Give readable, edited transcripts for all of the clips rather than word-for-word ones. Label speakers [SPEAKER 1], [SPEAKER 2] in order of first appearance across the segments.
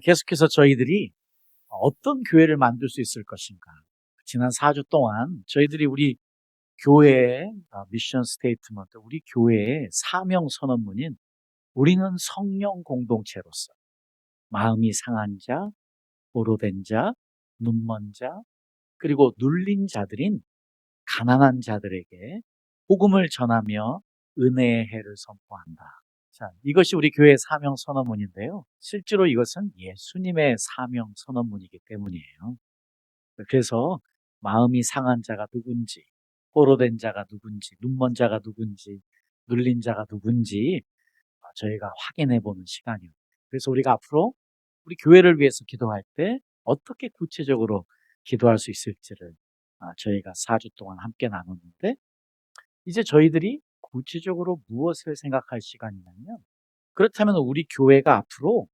[SPEAKER 1] 계속해서 저희들이 어떤 교회를 만들 수 있을 것인가. 지난 4주 동안 저희들이 우리 교회의 미션 스테이트먼트, 우리 교회의 사명 선언문인 우리는 성령 공동체로서 마음이 상한 자, 보로된 자, 눈먼 자, 그리고 눌린 자들인 가난한 자들에게 복음을 전하며 은혜의 해를 선포한다. 자, 이것이 우리 교회의 사명 선언문인데요. 실제로 이것은 예수님의 사명 선언문이기 때문이에요. 그래서 마음이 상한 자가 누군지, 포로된 자가 누군지, 눈먼 자가 누군지, 눌린 자가 누군지 저희가 확인해 보는 시간이에요. 그래서 우리가 앞으로 우리 교회를 위해서 기도할 때 어떻게 구체적으로 기도할 수 있을지를 저희가 4주 동안 함께 나눴는데, 이제 저희들이 구체적으로 무엇을 생각할 시간이냐면, 그렇다면 우리 교회가 앞으로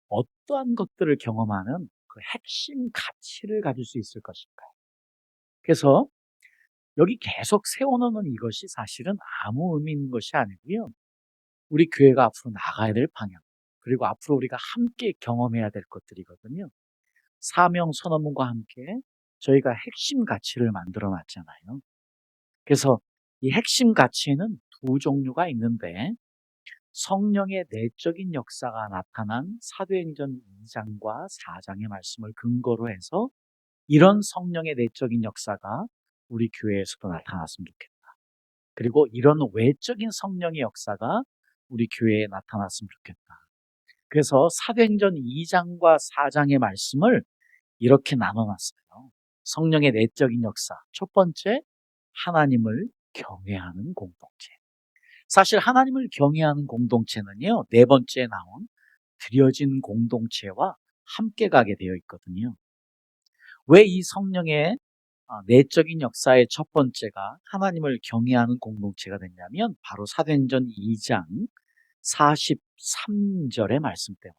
[SPEAKER 1] 어떠한 것들을 경험하는 그 핵심 가치를 가질 수 있을 것인가. 그래서 여기 계속 세워놓는 이것이 사실은 아무 의미 있는 것이 아니고요. 우리 교회가 앞으로 나가야 될 방향, 그리고 앞으로 우리가 함께 경험해야 될 것들이거든요. 사명 선언문과 함께 저희가 핵심 가치를 만들어 놨잖아요. 그래서 이 핵심 가치에는 두 종류가 있는데, 성령의 내적인 역사가 나타난 사도행전 2장과 4장의 말씀을 근거로 해서 이런 성령의 내적인 역사가 우리 교회에서도 나타났으면 좋겠다. 그리고 이런 외적인 성령의 역사가 우리 교회에 나타났으면 좋겠다. 그래서 사도행전 2장과 4장의 말씀을 이렇게 나눠놨어요. 성령의 내적인 역사. 첫 번째, 하나님을 경외하는 공동체. 사실 하나님을 경외하는 공동체는요, 네 번째에 나온 드려진 공동체와 함께 가게 되어 있거든요. 왜 이 성령의 내적인 역사의 첫 번째가 하나님을 경외하는 공동체가 됐냐면, 바로 사도행전 2장 43절의 말씀 때문이에요.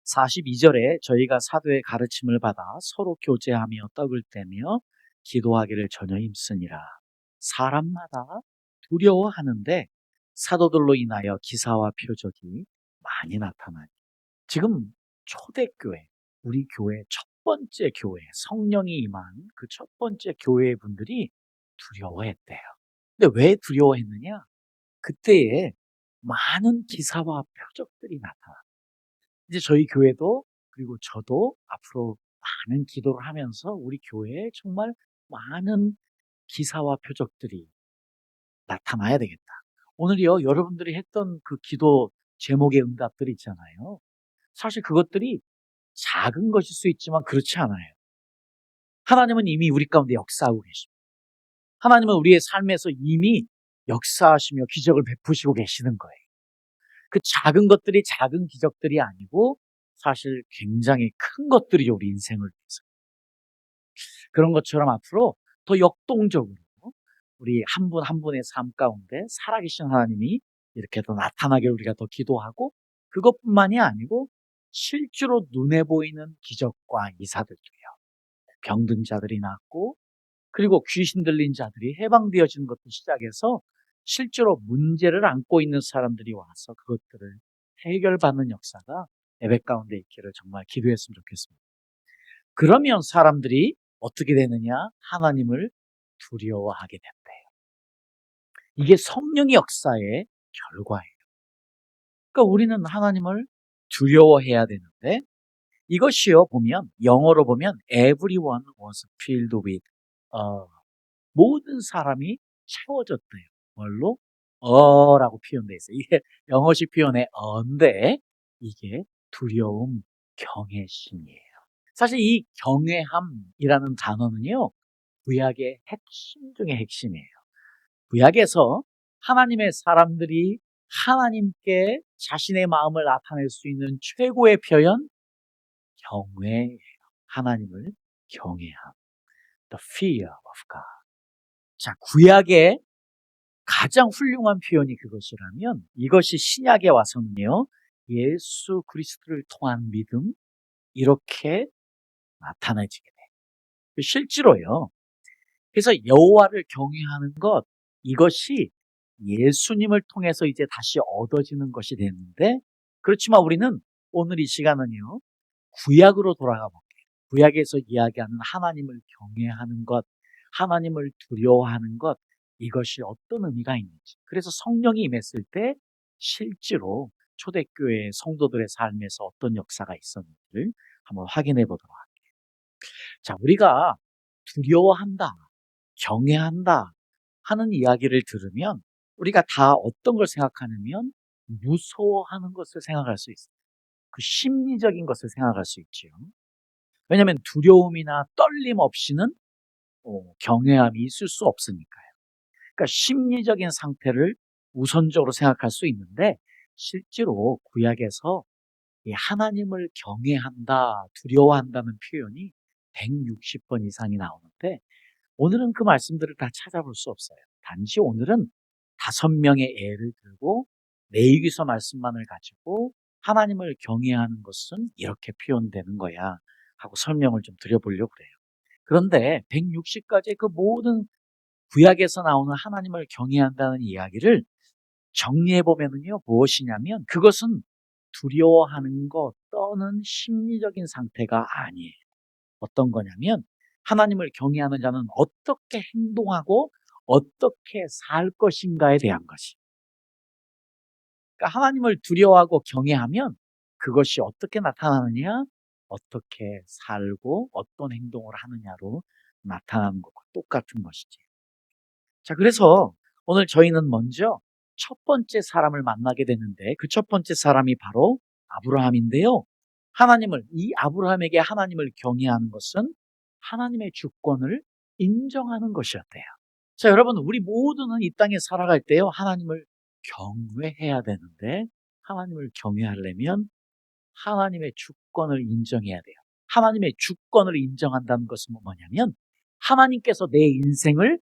[SPEAKER 1] 42절에 저희가 사도의 가르침을 받아 서로 교제하며 떡을 떼며 기도하기를 전혀 힘쓰니라. 사람마다 두려워하는데 사도들로 인하여 기사와 표적이 많이 나타나니. 지금 초대교회, 우리 교회 첫 번째 교회, 성령이 임한 그 첫 번째 교회 분들이 두려워했대요. 근데 왜 두려워했느냐? 그때에 많은 기사와 표적들이 나타나. 이제 저희 교회도, 그리고 저도 앞으로 많은 기도를 하면서 우리 교회에 정말 많은 기사와 표적들이 나타나야 되겠다. 오늘이요, 여러분들이 했던 그 기도 제목의 응답들이 있잖아요. 사실 그것들이 작은 것일 수 있지만 그렇지 않아요. 하나님은 이미 우리 가운데 역사하고 계십니다. 하나님은 우리의 삶에서 이미 역사하시며 기적을 베푸시고 계시는 거예요. 그 작은 것들이 작은 기적들이 아니고 사실 굉장히 큰 것들이죠, 우리 인생을 위해서. 그런 것처럼 앞으로 더 역동적으로 우리 한 분 한 분의 삶 가운데 살아계신 하나님이 이렇게 더 나타나게 우리가 더 기도하고, 그것뿐만이 아니고 실제로 눈에 보이는 기적과 이사들도요. 병든 자들이 낫고, 그리고 귀신 들린 자들이 해방되어지는 것부터 시작해서 실제로 문제를 안고 있는 사람들이 와서 그것들을 해결받는 역사가 예배 가운데 있기를 정말 기도했으면 좋겠습니다. 그러면 사람들이 어떻게 되느냐? 하나님을 두려워하게 된대요. 이게 성령의 역사의 결과예요. 그러니까 우리는 하나님을 두려워해야 되는데, 이것이요, 보면 영어로 보면 everyone was filled with 모든 사람이 채워졌대요. 뭘로? 라고 표현되어 있어요. 이게 영어식 표현의 어인데, 이게 두려움, 경외심이에요. 사실 이 경외함이라는 단어는요, 구약의 핵심 중의 핵심이에요. 구약에서 하나님의 사람들이 하나님께 자신의 마음을 나타낼 수 있는 최고의 표현, 경외예요. 하나님을 경외함. The fear of God. 자, 구약의 가장 훌륭한 표현이 그것이라면, 이것이 신약에 와서는요, 예수 그리스도를 통한 믿음, 이렇게 나타나지게 돼요. 실제로요. 그래서 여호와를 경외하는 것, 이것이 예수님을 통해서 이제 다시 얻어지는 것이 됐는데, 그렇지만 우리는 오늘 이 시간은요, 구약으로 돌아가 볼게요. 구약에서 이야기하는 하나님을 경외하는 것, 하나님을 두려워하는 것, 이것이 어떤 의미가 있는지. 그래서 성령이 임했을 때 실제로 초대교회 성도들의 삶에서 어떤 역사가 있었는지를 한번 확인해 보도록 할게요. 자, 우리가 두려워한다, 경외한다 하는 이야기를 들으면 우리가 다 어떤 걸 생각하냐면 무서워하는 것을 생각할 수 있어요. 그 심리적인 것을 생각할 수 있지요. 왜냐하면 두려움이나 떨림 없이는 경외함이 있을 수 없으니까요. 그러니까 심리적인 상태를 우선적으로 생각할 수 있는데 실제로 구약에서 이 하나님을 경외한다, 두려워한다는 표현이 160번 이상이 나오는데 오늘은 그 말씀들을 다 찾아볼 수 없어요. 단지 오늘은 5명의 예를 들고 레위기서 말씀만을 가지고 하나님을 경외하는 것은 이렇게 표현되는 거야 하고 설명을 좀 드려보려고 그래요. 그런데 160가지의 그 모든 구약에서 나오는 하나님을 경외한다는 이야기를 정리해보면요, 무엇이냐면 그것은 두려워하는 것 또는 심리적인 상태가 아니에요. 어떤 거냐면 하나님을 경외하는 자는 어떻게 행동하고 어떻게 살 것인가에 대한 것이. 그러니까 하나님을 두려워하고 경외하면 그것이 어떻게 나타나느냐, 어떻게 살고 어떤 행동을 하느냐로 나타나는 것과 똑같은 것이지. 자, 그래서 오늘 저희는 먼저 첫 번째 사람을 만나게 되는데 그 첫 번째 사람이 바로 아브라함인데요. 이 아브라함에게 하나님을 경외하는 것은 하나님의 주권을 인정하는 것이었대요. 자, 여러분, 우리 모두는 이 땅에 살아갈 때요, 하나님을 경외해야 되는데, 하나님을 경외하려면 하나님의 주권을 인정해야 돼요. 하나님의 주권을 인정한다는 것은 뭐냐면, 하나님께서 내 인생을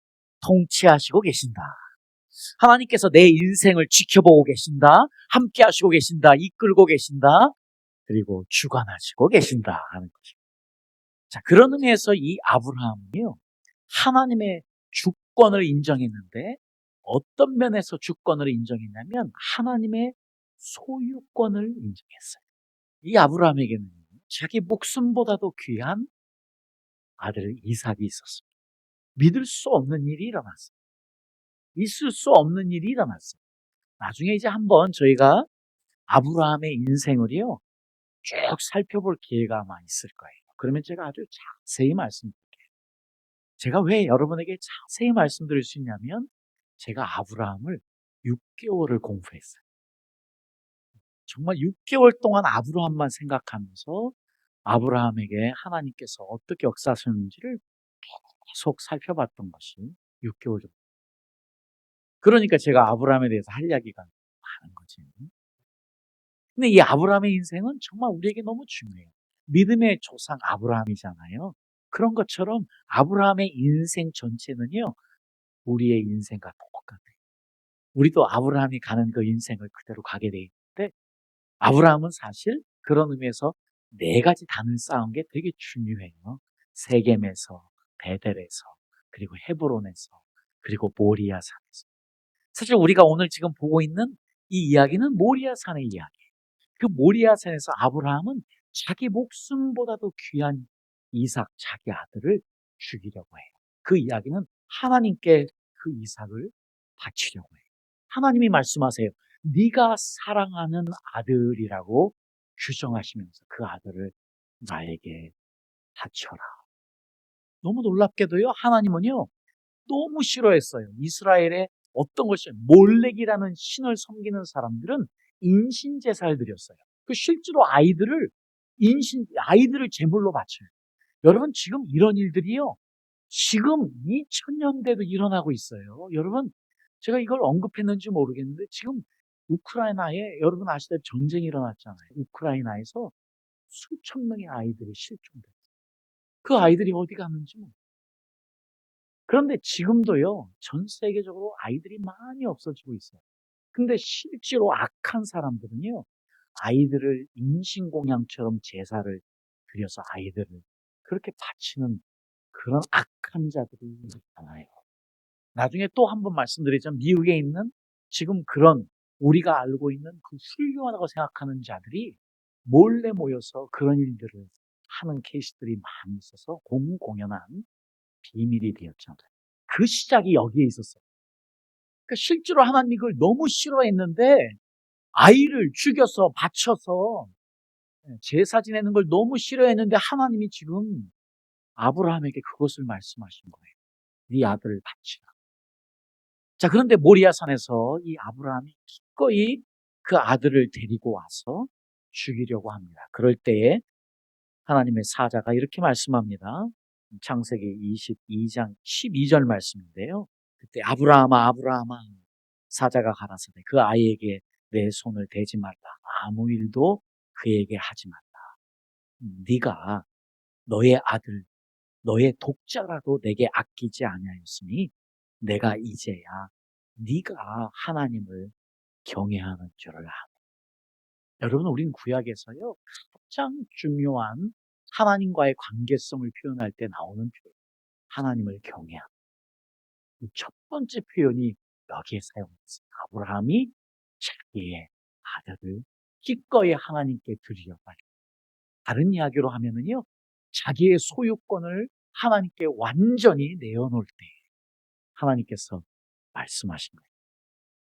[SPEAKER 1] 통치하시고 계신다. 하나님께서 내 인생을 지켜보고 계신다. 함께 하시고 계신다. 이끌고 계신다. 그리고 주관하시고 계신다 하는 것입니다. 자, 그런 의미에서 이 아브라함은요, 하나님의 주권을 인정했는데 어떤 면에서 주권을 인정했냐면 하나님의 소유권을 인정했어요. 이 아브라함에게는 자기 목숨보다도 귀한 아들 이삭이 있었습니다. 믿을 수 없는 일이 일어났어요. 있을 수 없는 일이 일어났어요. 나중에 이제 한번 저희가 아브라함의 인생을요, 쭉 살펴볼 기회가 아마 있을 거예요. 그러면 제가 아주 자세히 말씀드릴게요. 제가 왜 여러분에게 자세히 말씀드릴 수 있냐면 제가 아브라함을 6개월을 공부했어요. 정말 6개월 동안 아브라함만 생각하면서 아브라함에게 하나님께서 어떻게 역사하셨는지를 계속 살펴봤던 것이 6개월 정도. 그러니까 제가 아브라함에 대해서 할 이야기가 많은 거지. 근데 이 아브라함의 인생은 정말 우리에게 너무 중요해요. 믿음의 조상 아브라함이잖아요. 그런 것처럼 아브라함의 인생 전체는요, 우리의 인생과 똑같아요. 우리도 아브라함이 가는 그 인생을 그대로 가게 돼 있는데, 아브라함은 사실 그런 의미에서 4가지 단을 쌓은 게 되게 중요해요. 세겜에서, 베델에서, 그리고 헤브론에서, 그리고 모리아 산에서. 사실 우리가 오늘 지금 보고 있는 이 이야기는 모리아 산의 이야기. 그 모리아 산에서 아브라함은 자기 목숨보다도 귀한 이삭, 자기 아들을 죽이려고 해요. 그 이야기는 하나님께 그 이삭을 바치려고 해요. 하나님이 말씀하세요. 네가 사랑하는 아들이라고 규정하시면서 그 아들을 나에게 바쳐라. 너무 놀랍게도요, 하나님은요, 너무 싫어했어요. 이스라엘의 어떤 것이 몰렉이라는 신을 섬기는 사람들은 인신 제사를 드렸어요. 그 실제로 아이들을 제물로 바쳐요. 여러분, 지금 이런 일들이요, 지금 2000년대도 일어나고 있어요. 여러분, 제가 이걸 언급했는지 모르겠는데 지금 우크라이나에 여러분 아시다시피 전쟁이 일어났잖아요. 우크라이나에서 수천 명의 아이들이 실종됐어요. 그 아이들이 어디 갔는지 모르겠어요. 그런데 지금도요, 전 세계적으로 아이들이 많이 없어지고 있어요. 근데 실제로 악한 사람들은요, 아이들을 인신공양처럼 제사를 드려서 아이들을 그렇게 바치는 그런 악한 자들이 많아요. 나중에 또 한 번 말씀드리자면 미국에 있는 지금 그런 우리가 알고 있는 그 훌륭하다고 생각하는 자들이 몰래 모여서 그런 일들을 하는 케이스들이 많이 있어서 공공연한 비밀이 되었잖아요. 그 시작이 여기에 있었어요. 그러니까 실제로 하나님이 그걸 너무 싫어했는데 아이를 죽여서 바쳐서 제사 지내는 걸 너무 싫어했는데 하나님이 지금 아브라함에게 그것을 말씀하신 거예요. 네 아들을 바치라. 자, 그런데 모리아산에서 이 아브라함이 기꺼이 그 아들을 데리고 와서 죽이려고 합니다. 그럴 때에 하나님의 사자가 이렇게 말씀합니다. 창세기 22장 12절 말씀인데요. 그때 아브라함아 아브라함아 사자가 가라사대 그 아이에게 내 손을 대지 말라. 아무 일도 그에게 하지 말라. 네가 너의 아들 너의 독자라도 내게 아끼지 아니하였으니 내가 이제야 네가 하나님을 경외하는 줄을 아네. 여러분, 우리는 구약에서요 가장 중요한 하나님과의 관계성을 표현할 때 나오는 표현, 하나님을 경외하는 이 첫 번째 표현이 여기에 사용됐습니다. 아브라함이 자기의 아들을 기꺼이 하나님께 드리려고 하죠. 다른 이야기로 하면은요, 자기의 소유권을 하나님께 완전히 내어놓을 때 하나님께서 말씀하신 거예요.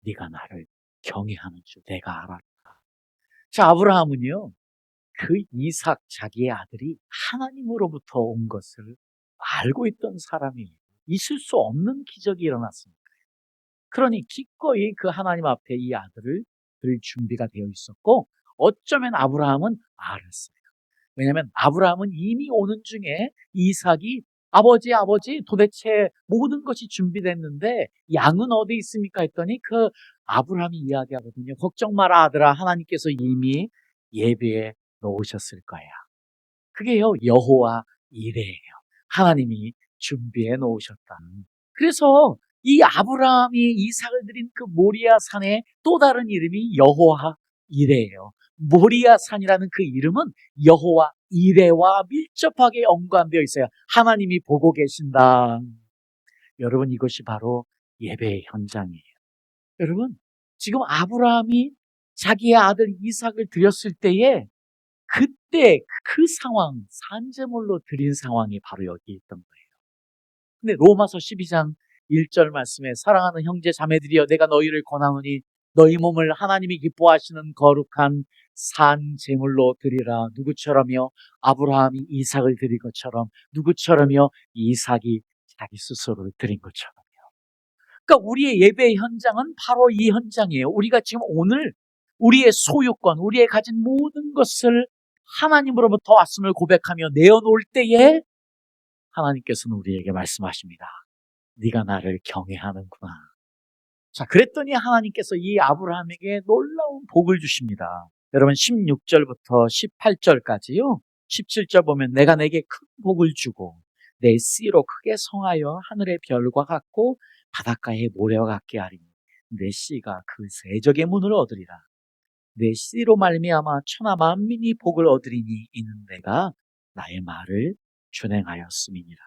[SPEAKER 1] 네가 나를 경외하는 줄 내가 알았다. 자, 아브라함은요, 그 이삭 자기의 아들이 하나님으로부터 온 것을 알고 있던 사람이 있을 수 없는 기적이 일어났습니다. 그러니 기꺼이 그 하나님 앞에 이 아들을 드릴 준비가 되어 있었고 어쩌면 아브라함은 알았어요. 왜냐하면 아브라함은 이미 오는 중에 이삭이 아버지 도대체 모든 것이 준비됐는데 양은 어디 있습니까 했더니 그 아브라함이 이야기하거든요. 걱정 마라 아들아 하나님께서 이미 예배해 놓으셨을 거야. 그게요 여호와 이레예요. 하나님이 준비해 놓으셨다. 그래서 이 아브라함이 이삭을 드린 그 모리아 산의 또 다른 이름이 여호와 이레예요. 모리아 산이라는 그 이름은 여호와 이레와 밀접하게 연관되어 있어요. 하나님이 보고 계신다. 여러분, 이것이 바로 예배의 현장이에요. 여러분, 지금 아브라함이 자기의 아들 이삭을 드렸을 때에 그때 그 상황, 산제물로 드린 상황이 바로 여기 있던 거예요. 근데 로마서 12장 1절 말씀에 사랑하는 형제 자매들이여 내가 너희를 권하노니 너희 몸을 하나님이 기뻐하시는 거룩한 산 제물로 드리라. 누구처럼요? 아브라함이 이삭을 드린 것처럼, 누구처럼요? 이삭이 자기 스스로를 드린 것처럼요. 그러니까 우리의 예배의 현장은 바로 이 현장이에요. 우리가 지금 오늘 우리의 소유권, 우리의 가진 모든 것을 하나님으로부터 왔음을 고백하며 내어놓을 때에 하나님께서는 우리에게 말씀하십니다. 네가 나를 경외하는구나. 자, 그랬더니 하나님께서 이 아브라함에게 놀라운 복을 주십니다. 여러분 16절부터 18절까지요. 17절 보면 내가 내게 큰 복을 주고 내 씨로 크게 성하여 하늘의 별과 같고 바닷가의 모래와 같게 하리니 내 씨가 그 세적의 문을 얻으리라. 내 씨로 말미암아 천하 만민이 복을 얻으리니 이는 내가 나의 말을 준행하였음이니라.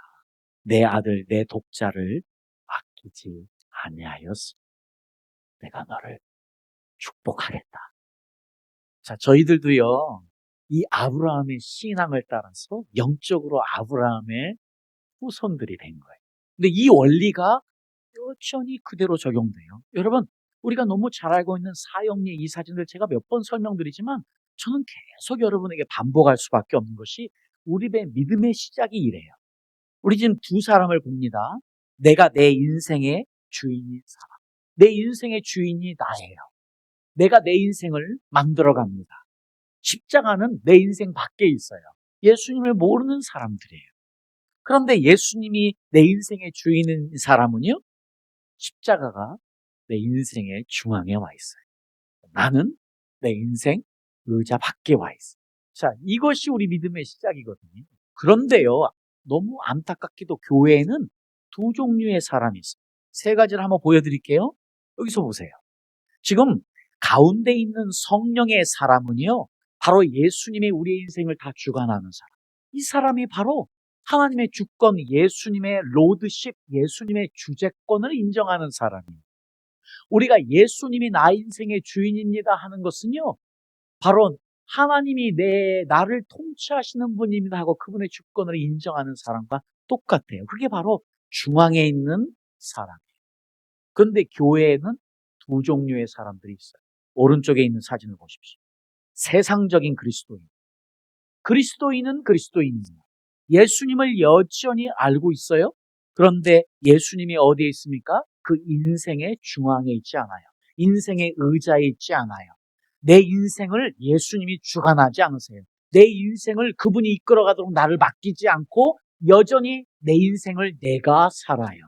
[SPEAKER 1] 내 아들 내 독자를 아끼지 아니하였으니 내가 너를 축복하겠다. 자, 저희들도요 이 아브라함의 신앙을 따라서 영적으로 아브라함의 후손들이 된 거예요. 근데 이 원리가 여전히 그대로 적용돼요. 여러분, 우리가 너무 잘 알고 있는 사형리 이 사진들 제가 몇 번 설명드리지만 저는 계속 여러분에게 반복할 수밖에 없는 것이 우리 믿음의 시작이 이래요. 우리 지금 두 사람을 봅니다. 내가 내 인생의 주인인 사람. 내 인생의 주인이 나예요. 내가 내 인생을 만들어갑니다. 십자가는 내 인생 밖에 있어요. 예수님을 모르는 사람들이에요. 그런데 예수님이 내 인생의 주인인 사람은요, 십자가가 내 인생의 중앙에 와 있어요. 나는 내 인생 의자 밖에 와 있어요. 자, 이것이 우리 믿음의 시작이거든요. 그런데요, 너무 안타깝게도 교회에는 두 종류의 사람이 있어요. 세 가지를 한번 보여드릴게요. 여기서 보세요. 지금 가운데 있는 성령의 사람은요, 바로 예수님이 우리의 인생을 다 주관하는 사람. 이 사람이 바로 하나님의 주권, 예수님의 로드십, 예수님의 주재권을 인정하는 사람이에요. 우리가 예수님이 나 인생의 주인입니다 하는 것은요, 바로 하나님이 나를 통치하시는 분입니다 하고 그분의 주권을 인정하는 사람과 똑같아요. 그게 바로 중앙에 있는 사람이에요. 그런데 교회에는 두 종류의 사람들이 있어요. 오른쪽에 있는 사진을 보십시오. 세상적인 그리스도인. 그리스도인은 그리스도인이에요. 예수님을 여전히 알고 있어요. 그런데 예수님이 어디에 있습니까? 그 인생의 중앙에 있지 않아요. 인생의 의자에 있지 않아요. 내 인생을 예수님이 주관하지 않으세요. 내 인생을 그분이 이끌어가도록 나를 맡기지 않고 여전히 내 인생을 내가 살아요.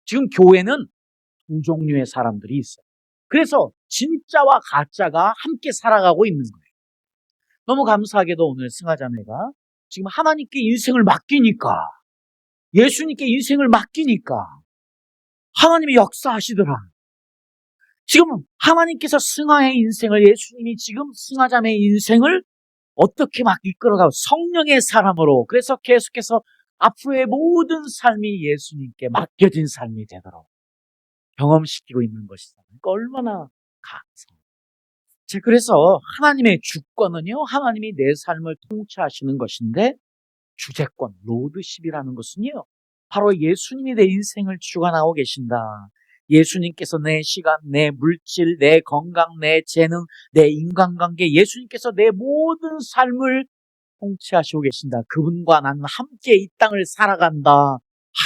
[SPEAKER 1] 지금 교회는 두 종류의 사람들이 있어요. 그래서 진짜와 가짜가 함께 살아가고 있는 거예요. 너무 감사하게도 오늘 승하자매가 지금 하나님께 인생을 맡기니까, 예수님께 인생을 맡기니까 하나님이 역사하시더라. 지금 하나님께서 승하의 인생을, 예수님이 지금 승하자매의 인생을 어떻게 막 이끌어가고 성령의 사람으로, 그래서 계속해서 앞으로의 모든 삶이 예수님께 맡겨진 삶이 되도록 경험시키고 있는 것이다. 그러니까 얼마나 감사합니다. 자, 그래서 하나님의 주권은요, 하나님이 내 삶을 통치하시는 것인데, 주재권, 로드십이라는 것은요, 바로 예수님이 내 인생을 주관하고 계신다. 예수님께서 내 시간, 내 물질, 내 건강, 내 재능, 내 인간관계, 예수님께서 내 모든 삶을 통치하시고 계신다. 그분과 나는 함께 이 땅을 살아간다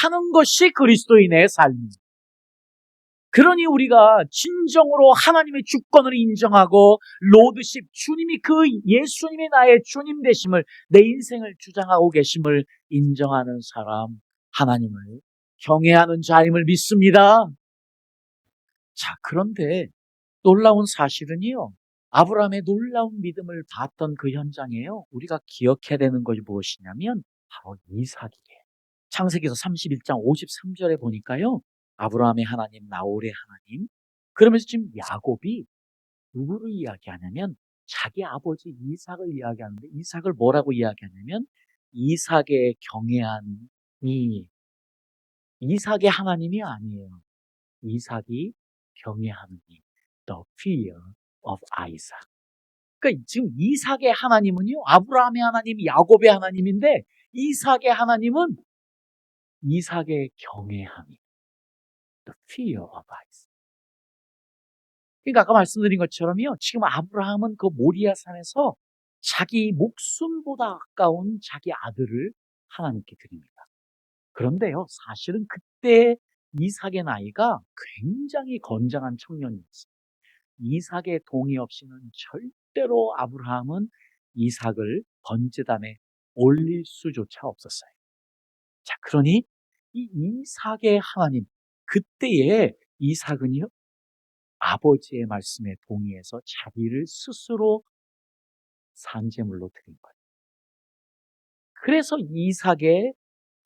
[SPEAKER 1] 하는 것이 그리스도인의 삶입니다. 그러니 우리가 진정으로 하나님의 주권을 인정하고 로드십, 주님이 그 예수님이 나의 주님 되심을, 내 인생을 주장하고 계심을 인정하는 사람, 하나님을 경외하는 자임을 믿습니다. 자, 그런데 놀라운 사실은요, 아브라함의 놀라운 믿음을 봤던 그 현장에요, 우리가 기억해야 되는 것이 무엇이냐면 바로 이삭이에요. 창세기서 31장 53절에 보니까요, 아브라함의 하나님, 나홀의 하나님. 그러면서 지금 야곱이 누구를 이야기하냐면 자기 아버지 이삭을 이야기하는데, 이삭을 뭐라고 이야기하냐면 이삭의 경외함이, 이삭의 하나님이 아니에요. 이삭이 경외하는 이, the fear of Isaac. 그러니까 지금 이삭의 하나님은요, 아브라함의 하나님, 야곱의 하나님인데 이삭의 하나님은 이삭의 경외함이, the fear of Isaac. 그러니까 아까 말씀드린 것처럼요, 지금 아브라함은 그 모리아 산에서 자기 목숨보다 가까운 자기 아들을 하나님께 드립니다. 그런데요, 사실은 그때 이삭의 나이가 굉장히 건장한 청년이었어요. 이삭의 동의 없이는 절대로 아브라함은 이삭을 번제단에 올릴 수조차 없었어요. 자, 그러니 이 이삭의 하나님, 그때의 이삭은요, 아버지의 말씀에 동의해서 자기를 스스로 산제물로 드린 거예요. 그래서 이삭의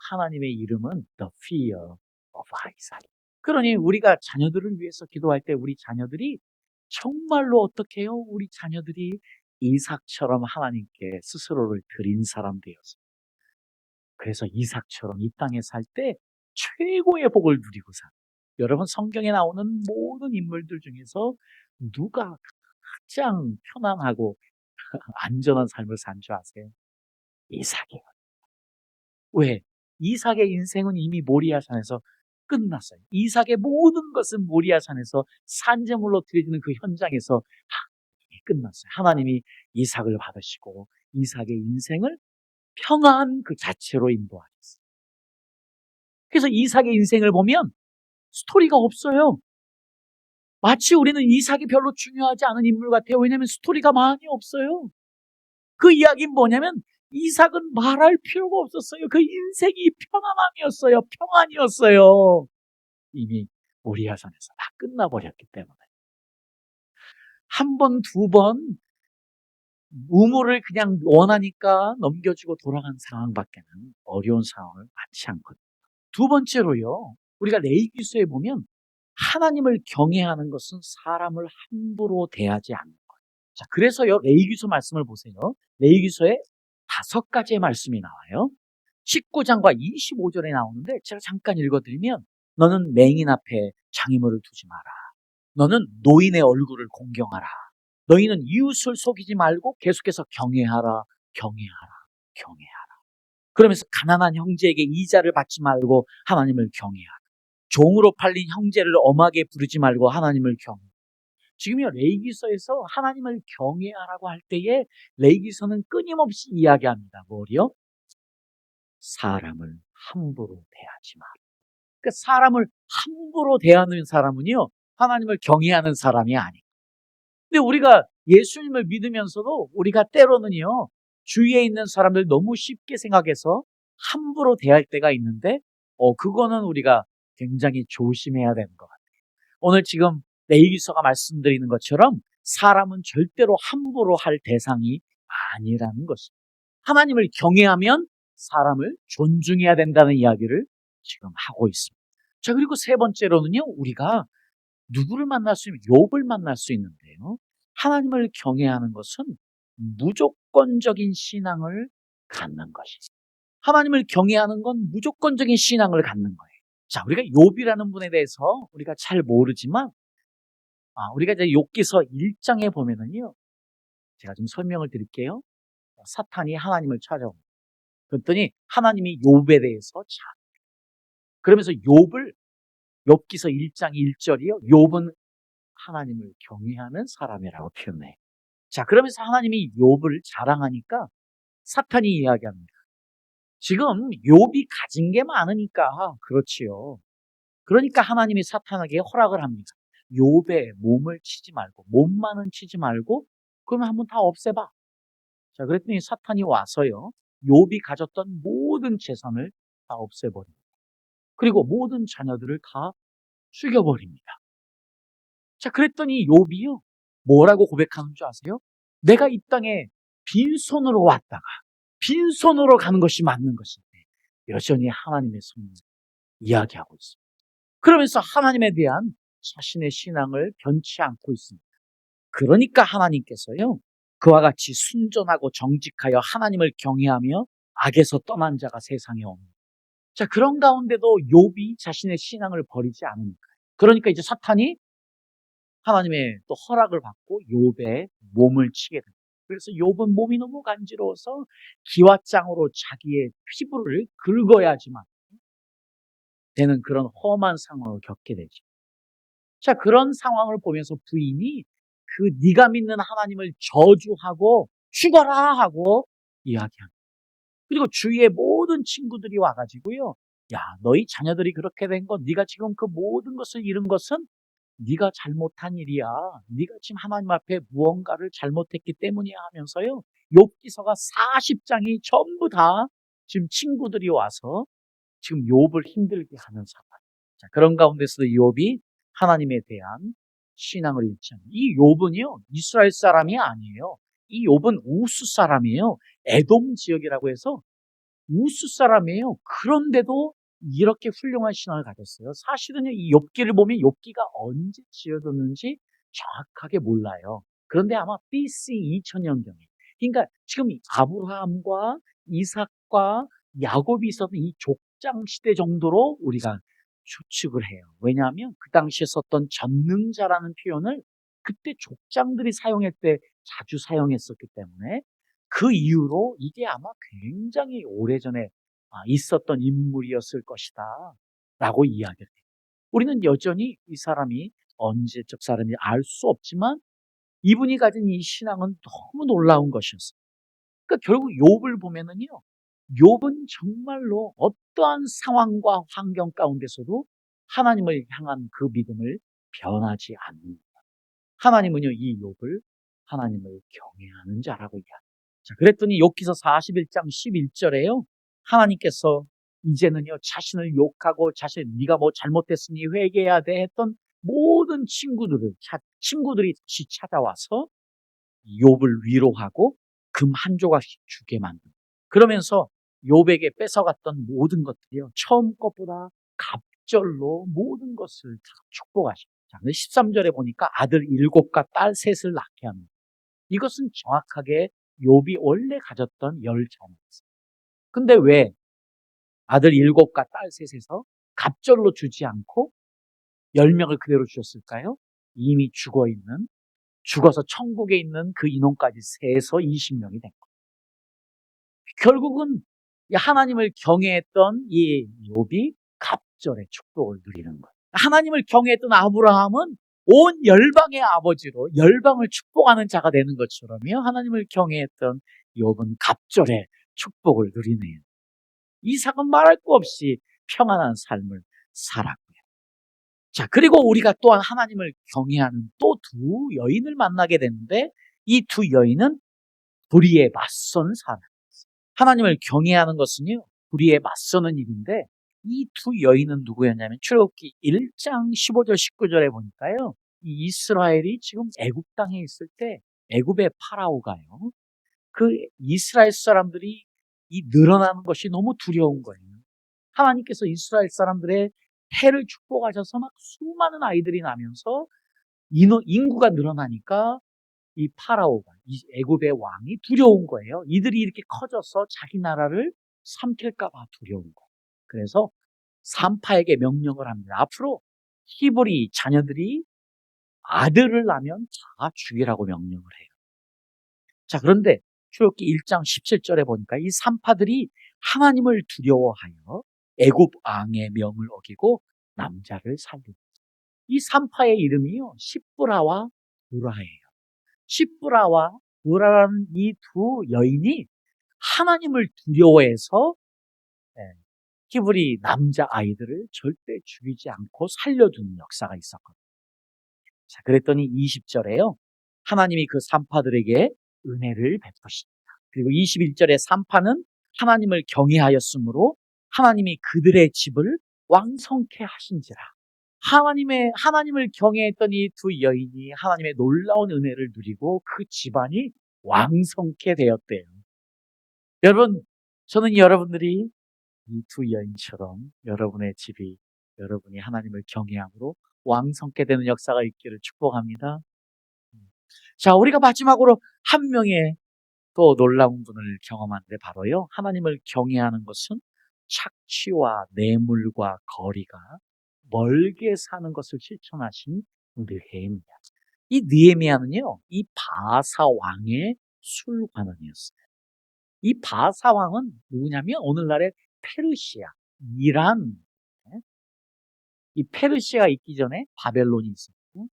[SPEAKER 1] 하나님의 이름은 The Fear of Isaac. 그러니 우리가 자녀들을 위해서 기도할 때 우리 자녀들이 정말로 어떻게 해요? 우리 자녀들이 이삭처럼 하나님께 스스로를 드린 사람들이었어요. 그래서 이삭처럼 이 땅에 살 때 최고의 복을 누리고 산. 여러분, 성경에 나오는 모든 인물들 중에서 누가 가장 편안하고 안전한 삶을 산 줄 아세요? 이삭이에요. 왜? 이삭의 인생은 이미 모리아산에서 끝났어요. 이삭의 모든 것은 모리아산에서 산제물로 드려지는 그 현장에서 이미 끝났어요. 하나님이 이삭을 받으시고 이삭의 인생을 평안 그 자체로 인도하셨어요. 그래서 이삭의 인생을 보면 스토리가 없어요. 마치 우리는 이삭이 별로 중요하지 않은 인물 같아요. 왜냐하면 스토리가 많이 없어요. 그 이야기는 뭐냐면 이삭은 말할 필요가 없었어요. 그 인생이 편안함이었어요. 평안이었어요. 이미 모리아산에서 다 끝나버렸기 때문에. 한 번, 두 번 우물을 그냥 원하니까 넘겨주고 돌아간 상황밖에는 어려운 상황을 맞지 않거든요. 두 번째로요, 우리가 레위기서에 보면 하나님을 경외하는 것은 사람을 함부로 대하지 않는 거예요. 자, 그래서요, 레위기서 말씀을 보세요. 레위기서에 5가지의 말씀이 나와요. 19장과 25절에 나오는데 제가 잠깐 읽어드리면, 너는 맹인 앞에 장애물을 두지 마라. 너는 노인의 얼굴을 공경하라. 너희는 이웃을 속이지 말고 계속해서 경외하라, 경외하라, 경외하라. 그러면서 가난한 형제에게 이자를 받지 말고 하나님을 경외하라. 종으로 팔린 형제를 엄하게 부르지 말고 하나님을 경외하라. 지금요, 레위기서에서 하나님을 경외하라고 할 때에 레위기서는 끊임없이 이야기합니다. 뭐요? 사람을 함부로 대하지 마. 그러니까 사람을 함부로 대하는 사람은요, 하나님을 경외하는 사람이 아니에요. 근데 우리가 예수님을 믿으면서도 우리가 때로는요, 주위에 있는 사람들 너무 쉽게 생각해서 함부로 대할 때가 있는데, 그거는 우리가 굉장히 조심해야 되는 것 같아요. 오늘 지금 레위기서가 말씀드리는 것처럼 사람은 절대로 함부로 할 대상이 아니라는 것입니다. 하나님을 경외하면 사람을 존중해야 된다는 이야기를 지금 하고 있습니다. 자, 그리고 세 번째로는요, 우리가 누구를 만날 수 있는, 욥을 만날 수 있는데요. 하나님을 경외하는 것은 무조건적인 신앙을 갖는 것이죠. 하나님을 경외하는 건 무조건적인 신앙을 갖는 거예요. 자, 우리가 욥이라는 분에 대해서 우리가 잘 모르지만, 우리가 이제 욥기서 1장에 보면은요, 제가 좀 설명을 드릴게요. 사탄이 하나님을 찾아옵니다. 그랬더니 하나님이 욥에 대해서 그러면서 욥기서 1장 1절이요. 욥은 하나님을 경외하는 사람이라고 표현해요. 자, 그러면서 하나님이 욥을 자랑하니까 사탄이 이야기합니다. 지금 욥이 가진 게 많으니까 그렇지요. 그러니까 하나님이 사탄에게 허락을 합니다. 욥의 몸을 치지 말고, 몸만은 치지 말고, 그러면 한번 다 없애봐. 자, 그랬더니 사탄이 와서요, 욥이 가졌던 모든 재산을 다 없애버립니다. 그리고 모든 자녀들을 다 죽여버립니다. 자, 그랬더니 욥이요, 뭐라고 고백하는 줄 아세요? 내가 이 땅에 빈손으로 왔다가 빈손으로 가는 것이 맞는 것인데 여전히 하나님의 손을 이야기하고 있습니다. 그러면서 하나님에 대한 자신의 신앙을 변치 않고 있습니다. 그러니까 하나님께서요, 그와 같이 순전하고 정직하여 하나님을 경외하며 악에서 떠난 자가 세상에 옵니다. 자, 그런 가운데도 욥이 자신의 신앙을 버리지 않으니까. 그러니까 이제 사탄이 하나님의 또 허락을 받고 욥의 몸을 치게 됩니다. 그래서 욥은 몸이 너무 간지러워서 기왓장으로 자기의 피부를 긁어야지만 되는 그런 험한 상황을 겪게 되죠. 자, 그런 상황을 보면서 부인이 네가 믿는 하나님을 저주하고 죽어라 하고 이야기합니다. 그리고 주위의 모든 친구들이 와가지고요, 야, 너희 자녀들이 그렇게 된 건, 네가 지금 그 모든 것을 잃은 것은 네가 잘못한 일이야. 네가 지금 하나님 앞에 무언가를 잘못했기 때문이야 하면서요, 욥기서가 40장이 전부 다 지금 친구들이 와서 지금 욥을 힘들게 하는 상황. 자, 그런 가운데서 욥이 하나님에 대한 신앙을 잃지 않는, 이 욥은요, 이스라엘 사람이 아니에요. 이 욥은 우스 사람이에요. 에돔 지역이라고 해서 우스 사람이에요. 그런데도 이렇게 훌륭한 신앙을 가졌어요. 사실은요, 이 욥기를 보면 욥기가 언제 지어졌는지 정확하게 몰라요. 그런데 아마 BC 2000년경에, 그러니까 지금 아브라함과 이삭과 야곱이 있었던 이 족장 시대 정도로 우리가 추측을 해요. 왜냐하면 그 당시에 썼던 전능자라는 표현을 그때 족장들이 사용할 때 자주 사용했었기 때문에 그 이후로 이게 아마 굉장히 오래전에 있었던 인물이었을 것이다 라고 이야기를 해요. 우리는 여전히 이 사람이 언제적 사람인지 알 수 없지만 이분이 가진 이 신앙은 너무 놀라운 것이었어요. 그러니까 결국 욥을 보면은요, 욥은 정말로 어떠한 상황과 환경 가운데서도 하나님을 향한 그 믿음을 변하지 않는다. 하나님은요, 이 욥을 하나님을 경외하는 자라고 이야기합니다. 자, 그랬더니 욥기서 41장 11절에요. 하나님께서 이제는요, 자신을 욕하고 네가 뭐 잘못했으니 회개해야 돼 했던 모든 친구들이 다시 찾아와서 욥을 위로하고 금 한 조각씩 주게 만듭니다. 그러면서 욥에게 뺏어갔던 모든 것들이요, 처음 것보다 갑절로 모든 것을 다 축복하십니다. 자, 13절에 보니까 아들 7과 딸 3을 낳게 합니다. 이것은 정확하게 욥이 원래 가졌던 10자녀였어요. 근데 왜 아들 7과 딸 3에서 갑절로 주지 않고 10명을 그대로 주셨을까요? 이미 죽어있는 죽어서 천국에 있는 그 인원까지 세서 20명이 된 거예요. 결국은 하나님을 경외했던 이 욥이 갑절의 축복을 누리는 거예요. 하나님을 경외했던 아브라함은 온 열방의 아버지로 열방을 축복하는 자가 되는 것처럼요, 하나님을 경외했던 욥은 갑절의 축복을 누리네요. 이삭은 말할 거 없이 평안한 삶을 살았고요. 자, 그리고 우리가 또한 하나님을 경외하는 또 두 여인을 만나게 되는데, 이 두 여인은 불의에 맞선 사람. 하나님을 경외하는 것은요, 불의에 맞서는 일인데, 이 두 여인은 누구였냐면 출애굽기 1장 15절 19절에 보니까요, 이 이스라엘이 지금 애굽 땅에 있을 때 애굽의 파라오가요, 그 이스라엘 사람들이 이 늘어나는 것이 너무 두려운 거예요. 하나님께서 이스라엘 사람들의 해를 축복하셔서 막 수많은 아이들이 나면서 인구가 늘어나니까 이 파라오가, 이 애굽의 왕이 두려운 거예요. 이들이 이렇게 커져서 자기 나라를 삼킬까 봐 두려운 거예요. 그래서 산파에게 명령을 합니다. 앞으로 히브리 자녀들이 아들을 낳으면 다 죽이라고 명령을 해요. 자, 그런데 출애굽기 1장 17절에 보니까 이 산파들이 하나님을 두려워하여 애굽 왕의 명을 어기고 남자를 살리고, 이 산파의 이름이요, 시브라와 우라예요. 시브라와 우라라는 이 두 여인이 하나님을 두려워해서 히브리 남자 아이들을 절대 죽이지 않고 살려주는 역사가 있었거든요. 자, 그랬더니 20절에요, 하나님이 그 산파들에게 은혜를 베푸십니다. 그리고 21절에 산파는 하나님을 경외하였으므로 하나님이 그들의 집을 왕성케 하신지라. 하나님을 경외했던 이 두 여인이 하나님의 놀라운 은혜를 누리고 그 집안이 왕성케 되었대요. 여러분, 저는 여러분들이 이 두 여인처럼 여러분의 집이, 여러분이 하나님을 경외함으로 왕성케 되는 역사가 있기를 축복합니다. 자, 우리가 마지막으로 한 명의 또 놀라운 분을 경험하는데, 바로요, 하나님을 경외하는 것은 착취와 뇌물과 거리가 멀게 사는 것을 실천하신 느헤미야. 이 느헤미야는요, 이 바사 왕의 술관원이었어요. 이 바사 왕은 누구냐면 오늘날의 페르시아, 이란, 이 페르시아가 있기 전에 바벨론이 있었고,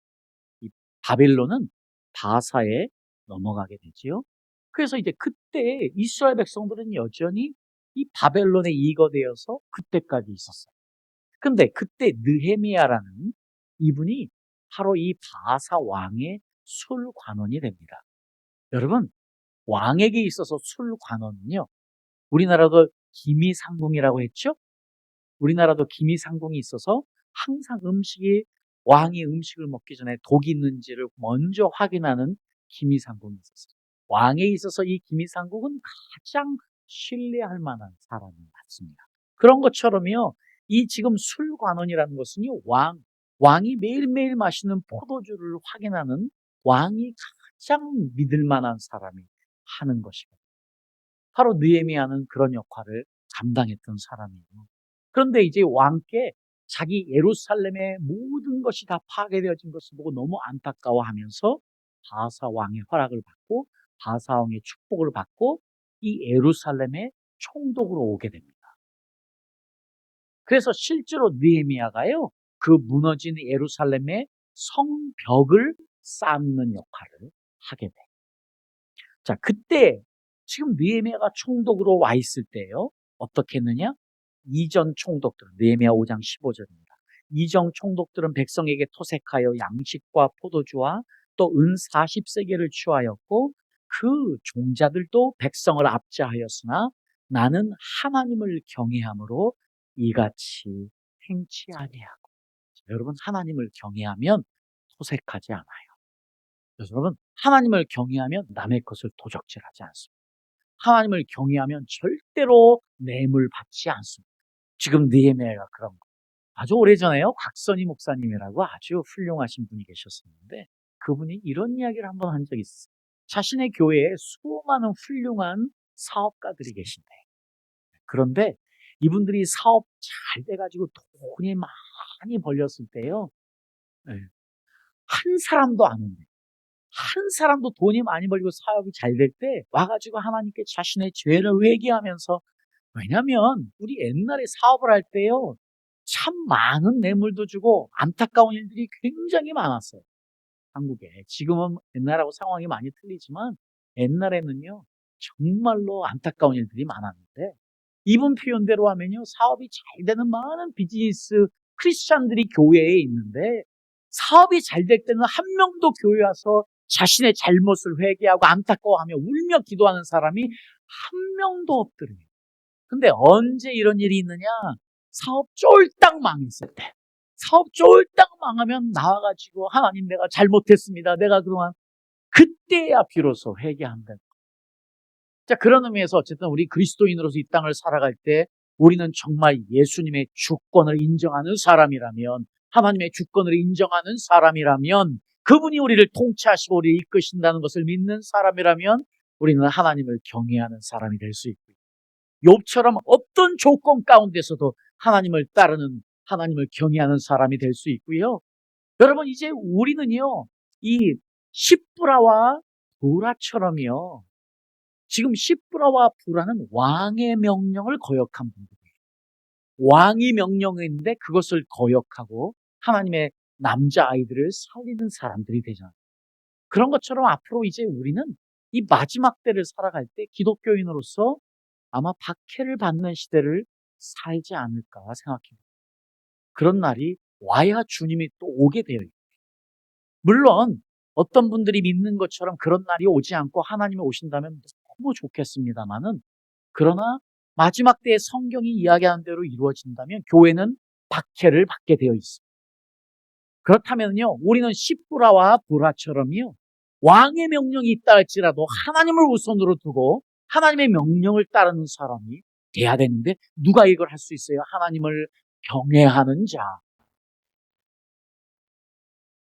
[SPEAKER 1] 이 바벨론은 바사에 넘어가게 되지요. 그래서 이제 그때 이스라엘 백성들은 여전히 이 바벨론에 이거되어서 그때까지 있었어요. 근데 그때 느헤미야라는 이분이 바로 이 바사 왕의 술관원이 됩니다. 여러분, 왕에게 있어서 술관원은요, 우리나라도 기미상궁이라고 했죠? 우리나라도 기미상궁이 있어서 항상 왕이 음식을 먹기 전에 독이 있는지를 먼저 확인하는 기미상궁이 있었어요. 왕에 있어서 이 기미상궁은 가장 신뢰할 만한 사람이 맞습니다. 그런 것처럼요, 이 지금 술관원이라는 것은요, 왕이 매일매일 마시는 포도주를 확인하는, 왕이 가장 믿을 만한 사람이 하는 것이거든요. 바로 느헤미야는 그런 역할을 감당했던 사람이에요. 그런데 이제 왕께 자기 예루살렘의 모든 것이 다 파괴되어진 것을 보고 너무 안타까워하면서 바사 왕의 허락을 받고 바사 왕의 축복을 받고 이 예루살렘에 총독으로 오게 됩니다. 그래서 실제로 느헤미야가요, 그 무너진 예루살렘의 성벽을 쌓는 역할을 하게 돼요. 자, 그때 지금 느헤미야가 총독으로 와 있을 때요, 어떻게 했느냐? 이전 총독들은, 느헤미야 5장 15절입니다. 이전 총독들은 백성에게 토색하여 양식과 포도주와 또 은 40세겔을 취하였고, 그 종자들도 백성을 압제하였으나 나는 하나님을 경외함으로 이같이 행치 아니하고. 여러분, 하나님을 경외하면 토색하지 않아요. 여러분, 하나님을 경외하면 남의 것을 도적질하지 않습니다. 하나님을 경외하면 절대로 뇌물 받지 않습니다. 지금 느헤미야가 그런 거. 아주 오래전에요, 곽선희 목사님이라고 아주 훌륭하신 분이 계셨었는데, 그분이 이런 이야기를 한번 한 적이 있어요. 자신의 교회에 수많은 훌륭한 사업가들이 계신데, 그런데 이분들이 사업 잘 돼가지고 돈이 많이 벌렸을 때요, 한 사람도 안 온대요. 한 사람도 돈이 많이 벌고 사업이 잘 될 때 와가지고 하나님께 자신의 죄를 회개하면서, 왜냐면 우리 옛날에 사업을 할 때요, 참 많은 뇌물도 주고 안타까운 일들이 굉장히 많았어요. 한국에. 지금은 옛날하고 상황이 많이 틀리지만 옛날에는요, 정말로 안타까운 일들이 많았는데, 이분 표현대로 하면요, 사업이 잘 되는 많은 비즈니스 크리스찬들이 교회에 있는데, 사업이 잘 될 때는 한 명도 교회 와서 자신의 잘못을 회개하고 안타까워하며 울며 기도하는 사람이 한 명도 없더래요. 근데 언제 이런 일이 있느냐? 사업 쫄딱 망했을 때. 사업 쫄딱 망하면 나와가지고, 하나님 내가 잘못했습니다. 내가 그동안, 그때야 비로소 회개한다. 자, 그런 의미에서 어쨌든 우리 그리스도인으로서 이 땅을 살아갈 때 우리는 정말 예수님의 주권을 인정하는 사람이라면, 하나님의 주권을 인정하는 사람이라면, 그분이 우리를 통치하시고 우리를 이끄신다는 것을 믿는 사람이라면 우리는 하나님을 경외하는 사람이 될 수 있고요. 욥처럼 어떤 조건 가운데서도 하나님을 따르는, 하나님을 경외하는 사람이 될 수 있고요. 여러분, 이제 우리는요, 이 십브라와 부라처럼요, 지금 십브라와 부라는 왕의 명령을 거역한 분들이에요. 왕이 명령했는데 그것을 거역하고 하나님의 남자아이들을 살리는 사람들이 되잖아요. 그런 것처럼 앞으로 이제 우리는 이 마지막 때를 살아갈 때 기독교인으로서 아마 박해를 받는 시대를 살지 않을까 생각합니다. 그런 날이 와야 주님이 또 오게 되어 있고, 물론 어떤 분들이 믿는 것처럼 그런 날이 오지 않고 하나님이 오신다면 너무 좋겠습니다만은, 그러나 마지막 때에 성경이 이야기하는 대로 이루어진다면 교회는 박해를 받게 되어 있습니다. 그렇다면요, 우리는 십브라와 부라처럼요, 왕의 명령이 있다 할지라도 하나님을 우선으로 두고 하나님의 명령을 따르는 사람이 돼야 되는데, 누가 이걸 할 수 있어요? 하나님을 경외하는 자.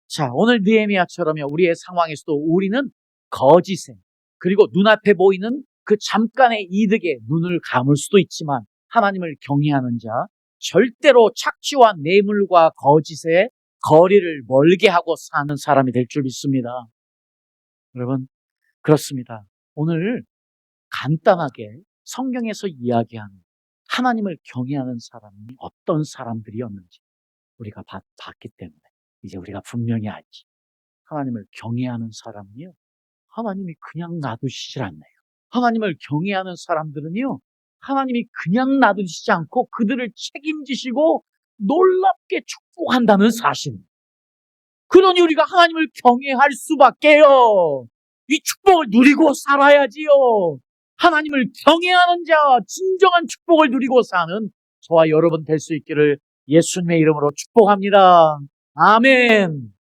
[SPEAKER 1] 자, 오늘 느헤미야처럼요, 우리의 상황에서도 우리는 거짓에, 그리고 눈앞에 보이는 그 잠깐의 이득에 눈을 감을 수도 있지만, 하나님을 경외하는 자, 절대로 착취와 뇌물과 거짓에 거리를 멀게 하고 사는 사람이 될 줄 믿습니다. 여러분, 그렇습니다. 오늘 간단하게 성경에서 이야기하는 하나님을 경외하는 사람이 어떤 사람들이었는지 우리가 봤기 때문에 이제 우리가 분명히 알지. 하나님을 경외하는 사람은요, 하나님이 그냥 놔두시질 않네요. 하나님을 경외하는 사람들은요, 하나님이 그냥 놔두시지 않고 그들을 책임지시고 놀랍게 축복한다는 사실. 그러니 우리가 하나님을 경외할 수밖에요. 이 축복을 누리고 살아야지요. 하나님을 경외하는 자, 진정한 축복을 누리고 사는 저와 여러분 될 수 있기를 예수님의 이름으로 축복합니다. 아멘.